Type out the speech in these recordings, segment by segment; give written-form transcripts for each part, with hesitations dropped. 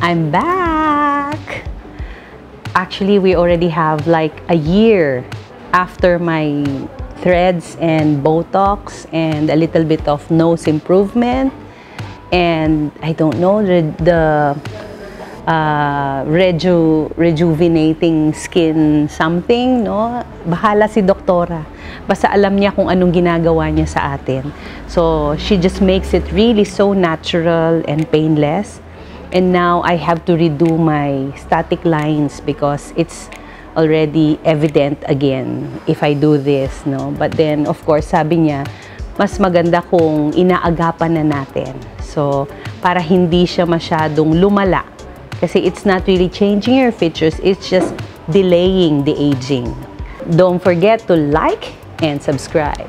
I'm back! Actually, we already have like a year after my threads and Botox and a little bit of nose improvement. And I don't know, the rejuvenating skin something, no? Bahala si doktora. Basta alam niya kung anong ginagawa niya sa atin. So, she just makes it really so natural and painless. And now, I have to redo my static lines because it's already evident again if I do this, no? But then, of course, sabi niya, mas maganda kung inaagapan na natin. So, para hindi siya masyadong lumala. Kasi it's not really changing your features, it's just delaying the aging. Don't forget to like and subscribe.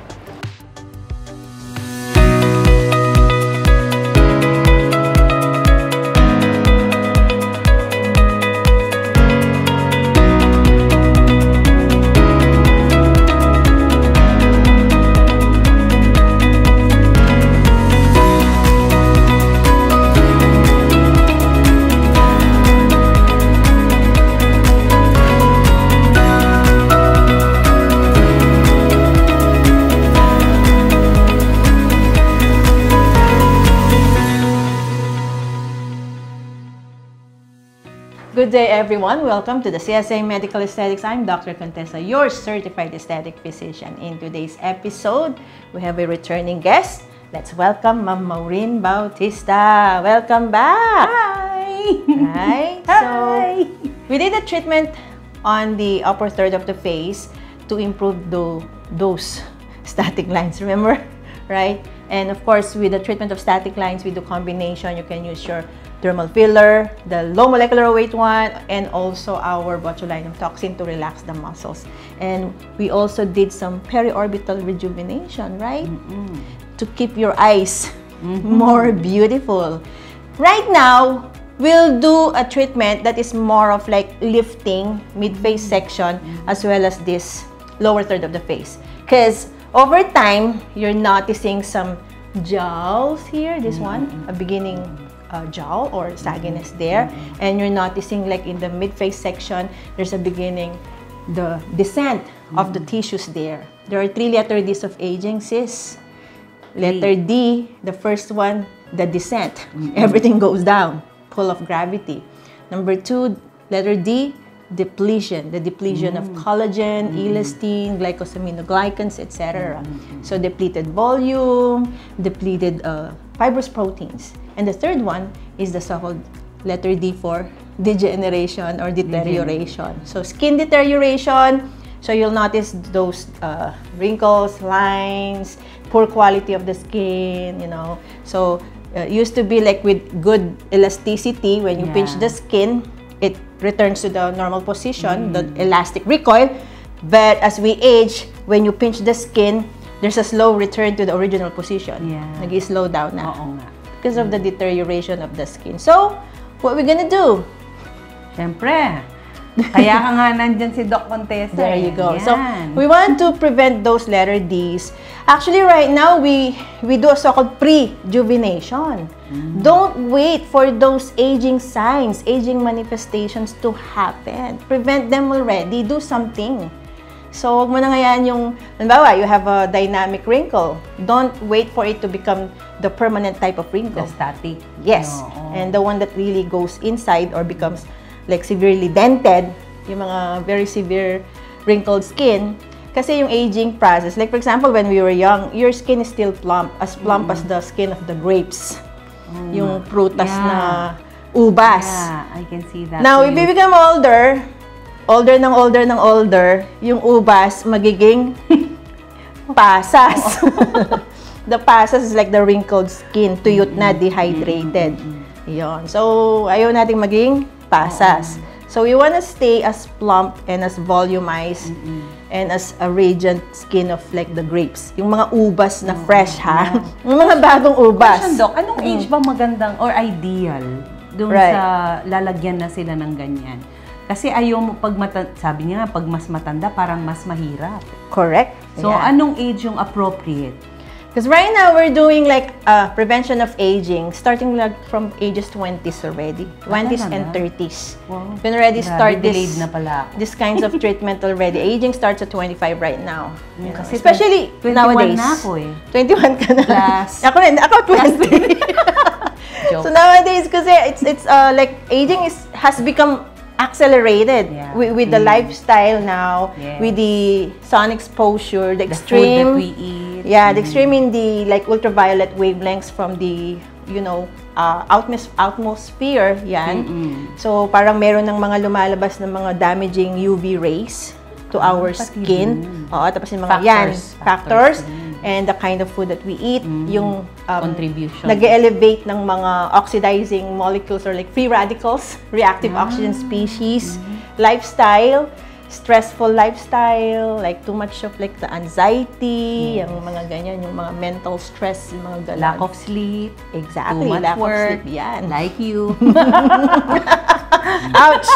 Good day, everyone. Welcome to the CSA Medical Aesthetics. I'm Dr. Contessa, your certified aesthetic physician. In today's episode, we have a returning guest. Let's welcome Ma'am Maureen Bautista. Welcome back. Hi! Right? Hi! So, we did a treatment on the upper third of the face to improve those static lines, remember? Right? And of course, with the treatment of static lines, we do combination. You can use your dermal filler, the low molecular weight one, and also our botulinum toxin to relax the muscles. And we also did some periorbital rejuvenation, right? To keep your eyes more beautiful. Right now, we'll do a treatment that is more of like lifting mid-face section as well as this lower third of the face. Because over time, you're noticing some jowls here, this one, a beginning jowl or sagginess there, and you're noticing like in the mid-face section there's a beginning the descent of the tissues there. There are 3 letter D's of aging, sis. Letter D, the first one, the descent. Everything goes down, pull of gravity. Number 2, letter D, depletion, the depletion of collagen, elastin, glycosaminoglycans, etc. So depleted volume, depleted fibrous proteins. And the third one is the so-called letter D for degeneration or deterioration. So skin deterioration, so you'll notice those wrinkles, lines, poor quality of the skin, you know. So used to be like with good elasticity, when you pinch the skin, it returns to the normal position, the elastic recoil. But as we age, when you pinch the skin, there's a slow return to the original position. Nag-slow down na. Because of the deterioration of the skin. So, what we're gonna do? Siyempre. Kaya ka nga nandyan si Doc Contessa. There you go. So, we want to prevent those letter Ds. Actually, right now, we do a so-called pre-juvenation. Don't wait for those aging signs, aging manifestations to happen. Prevent them already. Do something. So, wag mo na ngayon yung, halimbawa, you have a dynamic wrinkle. Don't wait for it to become the permanent type of wrinkle. The static. Yes. And the one that really goes inside or becomes like severely dented, yung mga very severe wrinkled skin. Kasi yung aging process, like for example, when we were young, your skin is still plump as the skin of the grapes. Yung prutas na ubas. Yeah, I can see that. Now, if you become older, yung ubas magiging pasas. The pasas is like the wrinkled skin, tuyot na, dehydrated. Yon. So, ayaw nating maging pasas. So, we want to stay as plump and as volumized and as a radiant skin of like the grapes. Yung mga ubas na fresh, ha? Yung mga bagong ubas. Question, Doc, anong age ba magandang or ideal doon sa lalagyan na sila ng ganyan? Kasi ayaw mo, sabi niya nga, pag mas matanda, parang mas mahirap. Correct. So, anong age yung appropriate? Because right now, we're doing like prevention of aging, starting like from ages 20s already. 20s and 30s. Wow. You can already start Delayed na pala ako. this kinds of treatment already. Aging starts at 25 right now. You know, Kasi especially 21 nowadays. na ako eh. 21 ka na. Plus. Ako rin, ako 20. So nowadays, kasi it's like aging has become accelerated with the lifestyle now, with the sun exposure, the extreme food that we eat. Yeah, the extreme in the like ultraviolet wavelengths from the, you know, atmosphere, yan. So parang meron ng mga lumalabas ng mga damaging UV rays to our skin. Oo, tapos yung mga factors and the kind of food that we eat, yung contribution. Nag-elevate ng mga oxidizing molecules or like free radicals, reactive oxygen species, lifestyle, stressful lifestyle, like too much of like the anxiety, yung mga ganyan, yung mga mental stress, yung mga galang. Lack of sleep. Exactly. Too much lack work. of sleep. Yan. Like you. Ouch!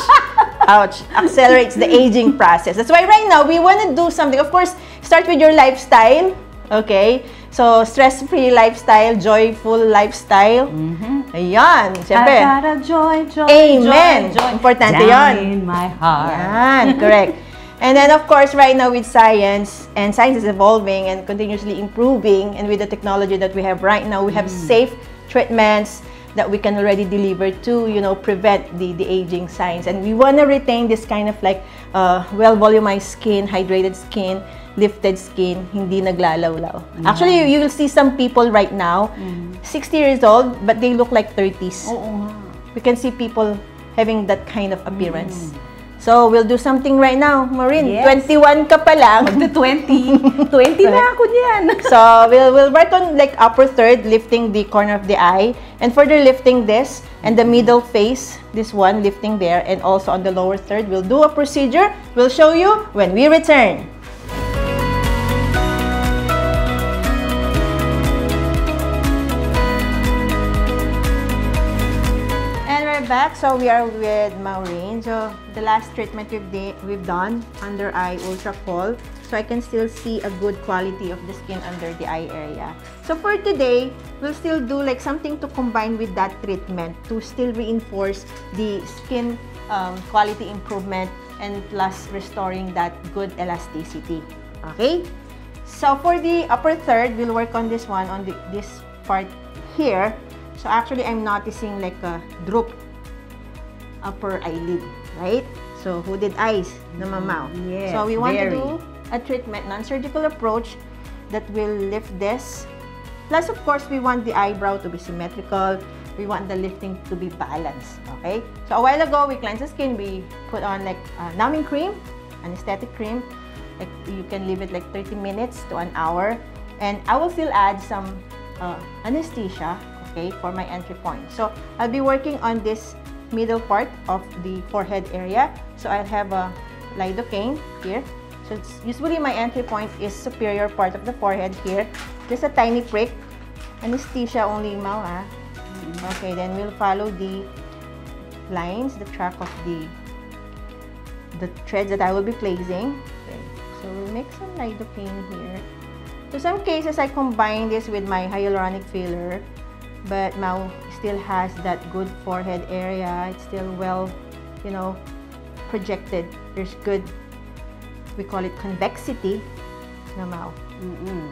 Ouch! Accelerates the aging process. That's why right now, we want to do something. Of course, start with your lifestyle. Okay? So, stress-free lifestyle, joyful lifestyle. Ayan. Siyempre. I got a joy, Amen. joy. Importante Down yon. in my heart. Yan. Correct. And then, of course, right now with science, and science is evolving and continuously improving, and with the technology that we have right now, we have safe treatments that we can already deliver to, you know, prevent the aging signs. And we want to retain this kind of like well-volumized skin, hydrated skin, lifted skin, hindi naglalawlaw. Actually, you will see some people right now, 60 years old, but they look like 30s. Oo nga. We can see people having that kind of appearance. So, we'll do something right now. Maureen, Yes. 21 ka pa lang. Magda-20. 20 na ako niyan. So, we'll work on like upper third, lifting the corner of the eye, and further lifting this, and the middle face, this one, lifting there, and also on the lower third. We'll do a procedure. We'll show you when we return. Back, so we are with Maureen. So the last treatment we've done under eye ultra cold, so I can still see a good quality of the skin under the eye area. So for today, we'll still do like something to combine with that treatment to still reinforce the skin quality improvement and plus restoring that good elasticity. Okay, so for the upper third, we'll work on this one on this part here. So actually, I'm noticing like a droop upper eyelid, right? So hooded eyes, namamaw. Yes, so we want to do a treatment, non-surgical approach that will lift this. Plus, of course, we want the eyebrow to be symmetrical. We want the lifting to be balanced. Okay. So a while ago, we cleansed the skin. We put on like numbing cream, anesthetic cream. Like you can leave it like 30 minutes to an hour, and I will still add some anesthesia. Okay, for my entry point. So I'll be working on this middle part of the forehead area. So I'll have a lidocaine here. So it's usually my entry point is superior part of the forehead here. Just a tiny prick. Anesthesia only, Mau, ah. Okay, then we'll follow the lines, the track of the threads that I will be placing. Okay, so we'll make some lidocaine here. So some cases I combine this with my hyaluronic filler, but Mau still has that good forehead area. It's still well, you know, projected. There's good, we call it convexity na Mau.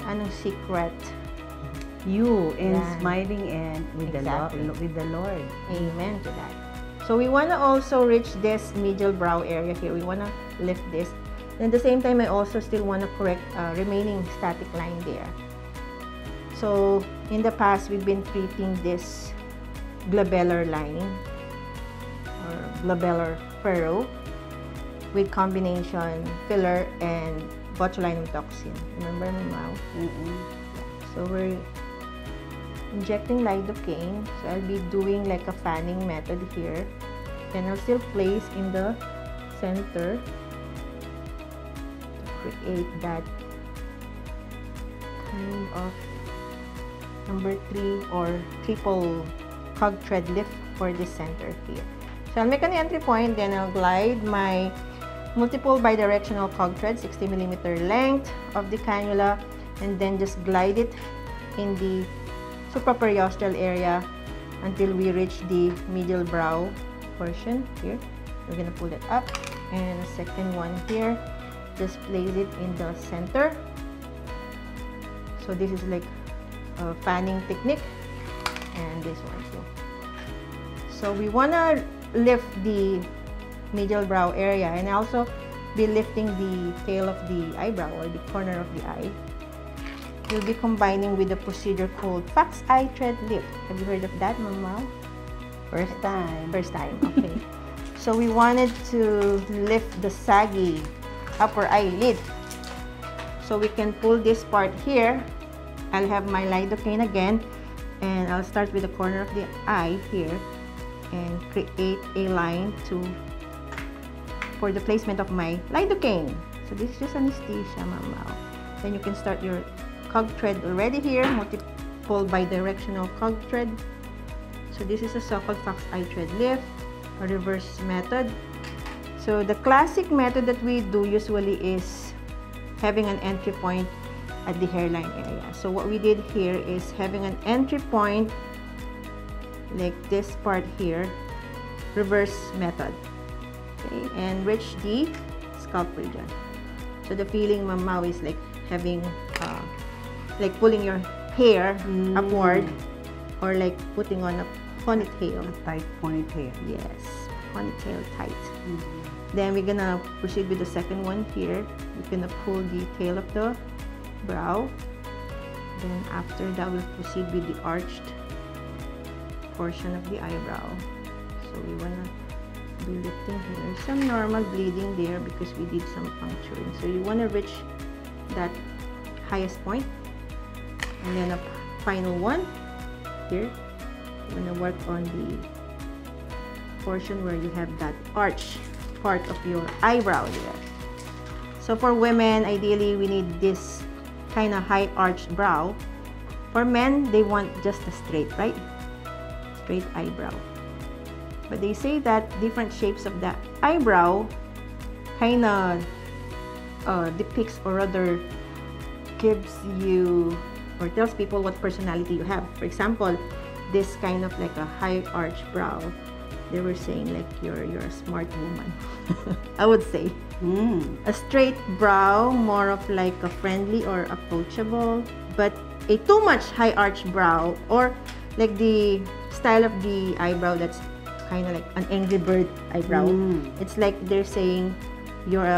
Anong secret? You and Yan. smiling and with Exactly. with the Lord. Amen to that. So we want to also reach this medial brow area here. We want to lift this. And at the same time, I also still want to correct remaining static line there. So in the past, we've been treating this glabellar line or glabellar furrow with combination filler and botulinum toxin. Remember, Mau? So we're injecting lidocaine. So I'll be doing like a fanning method here. Then I'll still place in the center to create that kind of number 3 or triple cog thread lift for this center here. So I'll make an entry point, then I'll glide my multiple bidirectional cog thread, 60mm length of the cannula, and then just glide it in the supraperiosteal area until we reach the medial brow portion here. We're gonna pull it up, and a second one here, just place it in the center. So this is like a fanning technique, and this one too. So we wanna lift the medial brow area and also be lifting the tail of the eyebrow or the corner of the eye. We'll be combining with a procedure called fox eye thread lift. Have you heard of that, Mama? First time. First time, okay. So we wanted to lift the saggy upper eyelid. So we can pull this part here. I'll have my lidocaine again, and I'll start with the corner of the eye here and create a line for the placement of my lidocaine. So this is just anesthesia, Mama. Then you can start your cog thread already here, multiple bidirectional cog thread. So this is a so-called fox eye thread lift, a reverse method. So the classic method that we do usually is having an entry point at the hairline area. So what we did here is having an entry point like this part here, reverse method, okay, and reach the scalp region. So the feeling, Mama, is like having like pulling your hair upward, or like putting on a ponytail. A tight ponytail. Yes, ponytail tight. Then we're gonna proceed with the second one here. We're gonna pull the tail of the brow. Then after that, we'll proceed with the arched portion of the eyebrow. So we wanna do lifting here. Some normal bleeding there because we did some puncturing. So you wanna reach that highest point. And then a final one here. You're gonna work on the portion where you have that arch part of your eyebrow there. So for women, ideally we need this kind of high arched brow. For men, they want just a straight, right? Straight eyebrow. But they say that different shapes of the eyebrow kind of depicts, or rather gives you or tells people what personality you have. For example, this kind of like a high arch brow, they were saying like you're a smart woman. I would say. A straight brow, more of like a friendly or approachable. But a too much high arch brow, or like the style of the eyebrow that's kind of like an angry bird eyebrow. It's like they're saying you're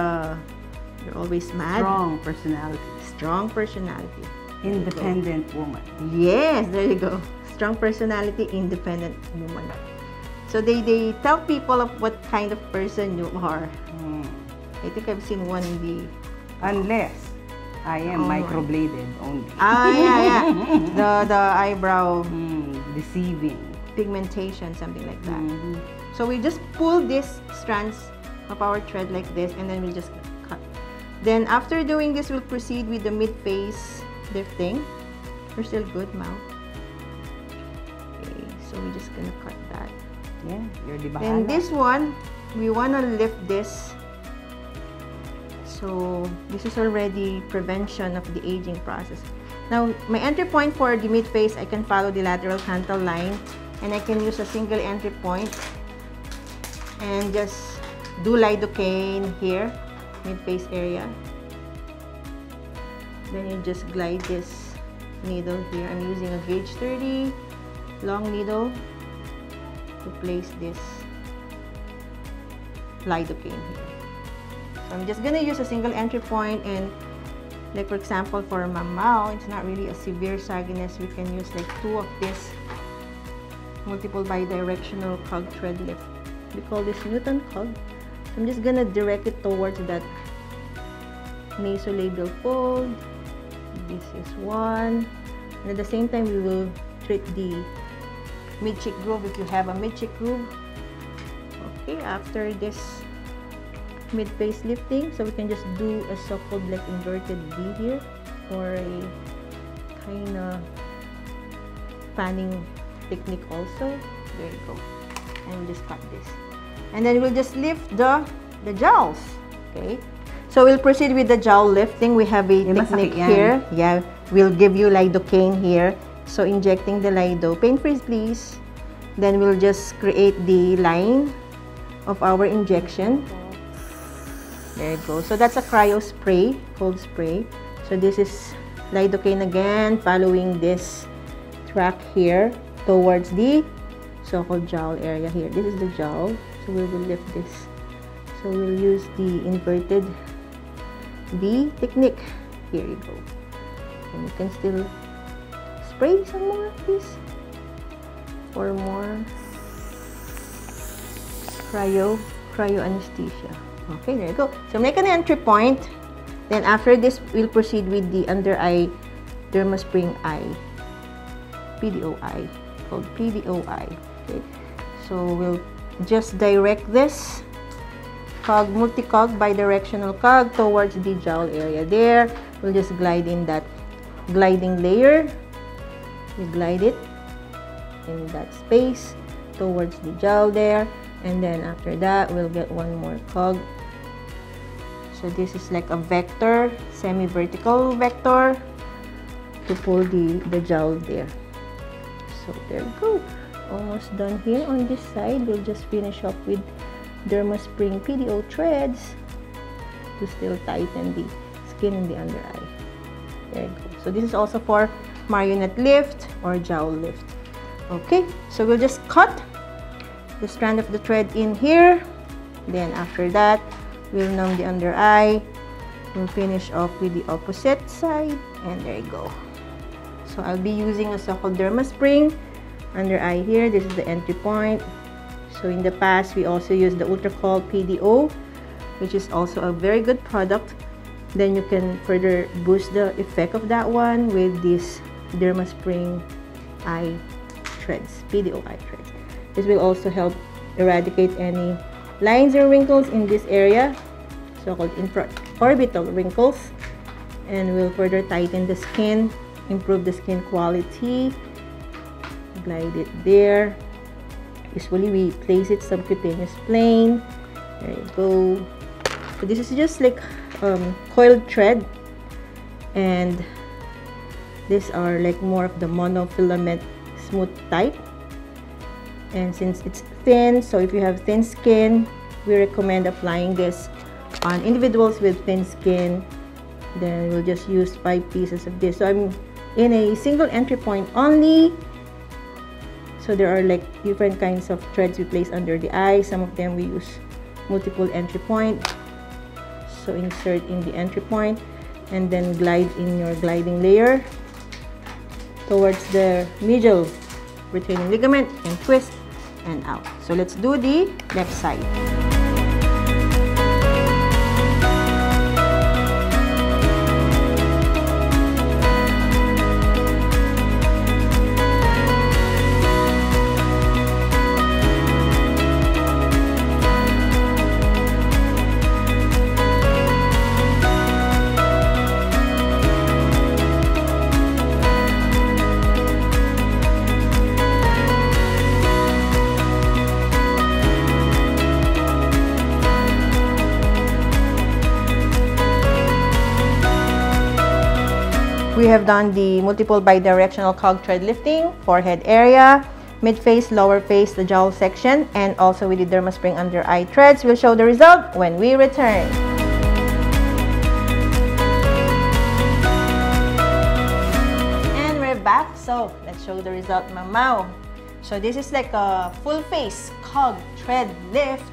always mad. Strong personality. Strong personality. Independent woman. Yes, there you go. Strong personality, independent woman. So they tell people of what kind of person you are. I think I've seen one in the... Unless I am microbladed only. Yeah. The eyebrow... Deceiving. Pigmentation, something like that. So we just pull these strands of our thread like this, and then we'll just cut. Then after doing this, we'll proceed with the mid-face lifting. We're still good, Mal. Okay, so we're just gonna cut that. Yeah, you're the bahala. Then this one, we wanna lift this. So this is already prevention of the aging process. Now, my entry point for the mid-face, I can follow the lateral canthal line, and I can use a single entry point and just do lidocaine here, mid-face area. Then you just glide this needle here. I'm using a gauge 30 long needle to place this lidocaine here. So I'm just gonna use a single entry point, and like for example for Mamao, it's not really a severe sagginess. We can use like 2 of this multiple bidirectional cog thread lift. We call this Newton Cog. So I'm just gonna direct it towards that nasolabial fold. This is one, and at the same time we will treat the mid-cheek groove if you have a mid-cheek groove. Okay, after this mid-face lifting, so we can just do a so-called like inverted V here, or a kind of fanning technique also. There you go. And just cut this, and then we'll just lift the jowls. Okay, so we'll proceed with the jowl lifting. We have a technique here. Yeah, will give you lidocaine here. So injecting the lido, pain-free please. Then we'll just create the line of our injection. There you go. So that's a cryo spray, cold spray. So this is lidocaine again, following this track here towards the so-called jowl area here. This is the jowl. So we will lift this. So we'll use the inverted V technique. Here you go. And you can still spray some more, please. For more cryo anesthesia. Okay, there you go. So make an entry point. Then after this, we'll proceed with the under eye dermaspring eye, PDOI, called PDOI. Okay, so we'll just direct this cog, multi-cog, bidirectional cog towards the jowl area there. We'll just glide in that gliding layer. We glide it in that space towards the jowl there, and then after that we'll get one more cog. So this is like a vector, semi-vertical vector to pull the jowl there. So there we go. Almost done here on this side. We'll just finish up with dermaspring PDO threads to still tighten the skin in the under eye. There you go. So this is also for marionette lift or jowl lift. Okay, so we'll just cut the strand of the thread in here. Then after that, we'll numb the under eye. We'll finish off with the opposite side, and there you go. So I'll be using a so-called dermaspring under eye here. This is the entry point. So in the past, we also used the Ultracol PDO, which is also a very good product. Then you can further boost the effect of that one with this dermaspring eye threads, PDO eye threads. This will also help eradicate any lines or wrinkles in this area, so-called infraorbital wrinkles, and will further tighten the skin, improve the skin quality. Glide it there. Usually we place it subcutaneous plane. There you go. So this is just like coiled thread, and these are like more of the monofilament smooth type. And since it's thin, so if you have thin skin, we recommend applying this on individuals with thin skin. Then we'll just use 5 pieces of this. So I'm in a single entry point only. So there are like different kinds of threads we place under the eye. Some of them we use multiple entry point. So insert in the entry point and then glide in your gliding layer towards the medial retaining ligament and twist and out. So let's do the left side. We have done the multiple bidirectional cog thread lifting, forehead area, mid-face, lower face, the jowl section, and also with the dermaspring under eye threads. We'll show the result when we return. And we're back. So let's show the result, Mamau. So this is like a full face cog thread lift.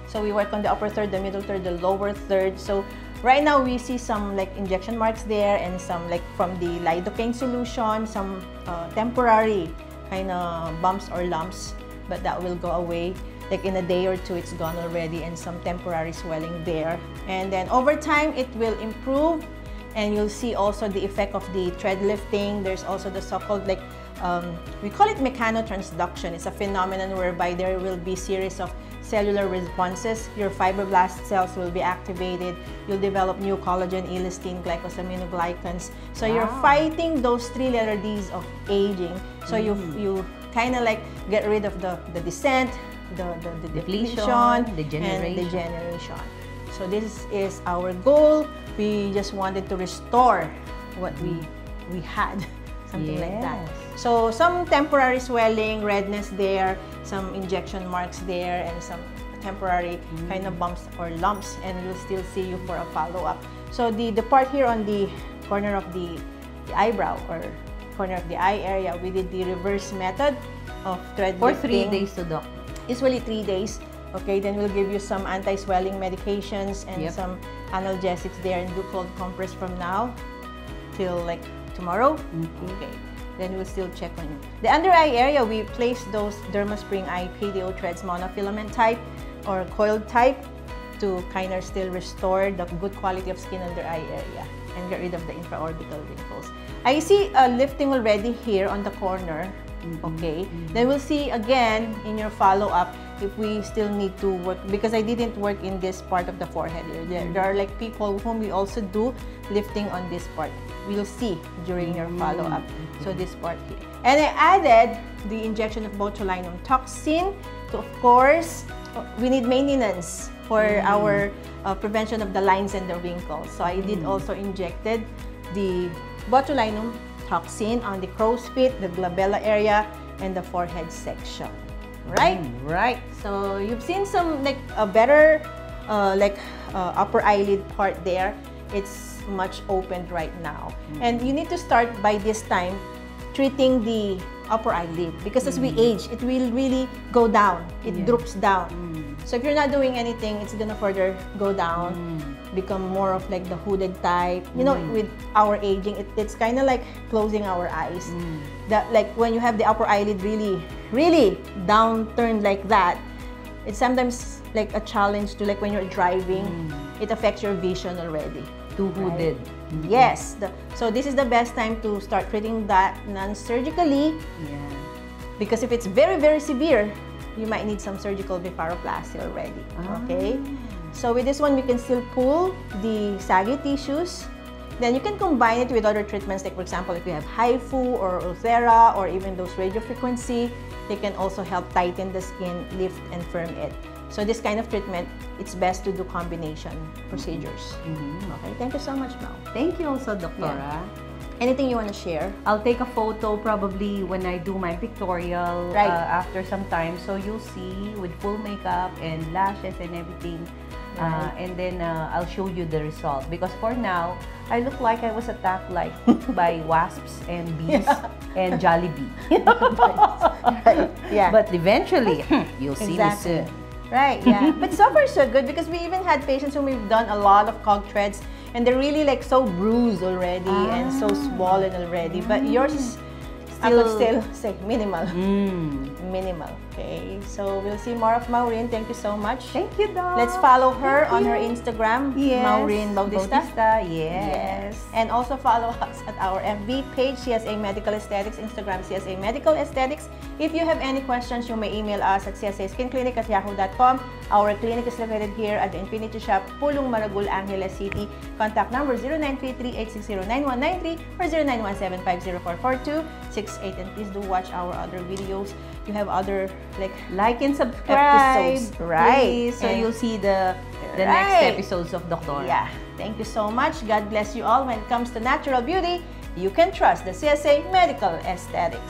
So we work on the upper third, the middle third, the lower third. So right now we see some like injection marks there and some like from the lidocaine solution, some temporary kind of bumps or lumps, but that will go away. Like in a day or two, it's gone already, and some temporary swelling there. And then over time, it will improve, and you'll see also the effect of the thread lifting. There's also the so-called like we call it mechanotransduction. It's a phenomenon whereby there will be series of cellular responses. Your fibroblast cells will be activated. You'll develop new collagen, elastin, glycosaminoglycans. So you're fighting those 3 letter Ds of aging. So you kind of like get rid of the descent, the depletion, and degeneration. So this is our goal. We just wanted to restore what we we had. Something like that. So some temporary swelling, redness there, some injection marks there, and some temporary kind of bumps or lumps, and we'll still see you for a follow-up. So the part here on the corner of the eyebrow or corner of the eye area, we did the reverse method of thread For lifting. 3 days to doc. Usually 3 days. Okay, then we'll give you some anti-swelling medications and some analgesics there, and do cold compress from now till like tomorrow. Okay, then we'll still check on you. The under eye area, we place those DermaSpring IPDO threads monofilament type or coiled type to kind of still restore the good quality of skin under eye area and get rid of the infraorbital wrinkles. I see a lifting already here on the corner. Okay, then we'll see again in your follow-up if we still need to work, because I didn't work in this part of the forehead here. There are like people whom we also do lifting on this part. We'll see during your follow-up. So this part here. And I added the injection of botulinum toxin to, of course, we need maintenance for our prevention of the lines and the wrinkles. So I did also injected the botulinum toxin on the crow's feet, the glabella area, and the forehead section. Right? Right. So you've seen some like a better upper eyelid part there. It's much opened right now. And you need to start by this time treating the upper eyelid, because as we age, it will really go down. It droops down. So if you're not doing anything, it's gonna further go down, become more of like the hooded type. You know, with our aging, it's kind of like closing our eyes. That like when you have the upper eyelid really downturned like that, it's sometimes like a challenge to, like when you're driving, it affects your vision already. Too hooded. Yes. So this is the best time to start treating that non-surgically. Because if it's very severe, you might need some surgical blepharoplasty already. Okay? So with this one, we can still pull the saggy tissues. Then you can combine it with other treatments, like for example, if you have HIFU or Ulthera or even those radiofrequency, they can also help tighten the skin, lift and firm it. So this kind of treatment, it's best to do combination procedures. Okay, thank you so much, Mel. Thank you also, Doctora. Anything you want to share? I'll take a photo probably when I do my pictorial after some time. So you'll see with full makeup and lashes and everything. And then I'll show you the result. Because for now, I look like I was attacked like by wasps and bees and Jollibee. But eventually, you'll see me soon. Right, yeah. But so far so good, because we even had patients whom we've done a lot of cog threads and they're really like so bruised already and so swollen already. But yours is I could still say minimal. Minimal. Okay. So we'll see more of Maureen. Thank you so much. Thank you, Doc. Let's follow her on her Instagram, Maureen Bautista. Yes. And also follow us at our FB page, CSA Medical Aesthetics, Instagram, CSA Medical Aesthetics. If you have any questions, you may email us at csaskinclinic@yahoo.com. Our clinic is located here at the Infinity Shop, Pulong Maragul, Angeles City. Contact number 0933-860-9193 or 0917-5044268. And please do watch our other videos. You have other like and subscribe, episodes, right? So you'll see the next episodes of Doctora. Yeah. Thank you so much. God bless you all. When it comes to natural beauty, you can trust the CSA Medical Aesthetics.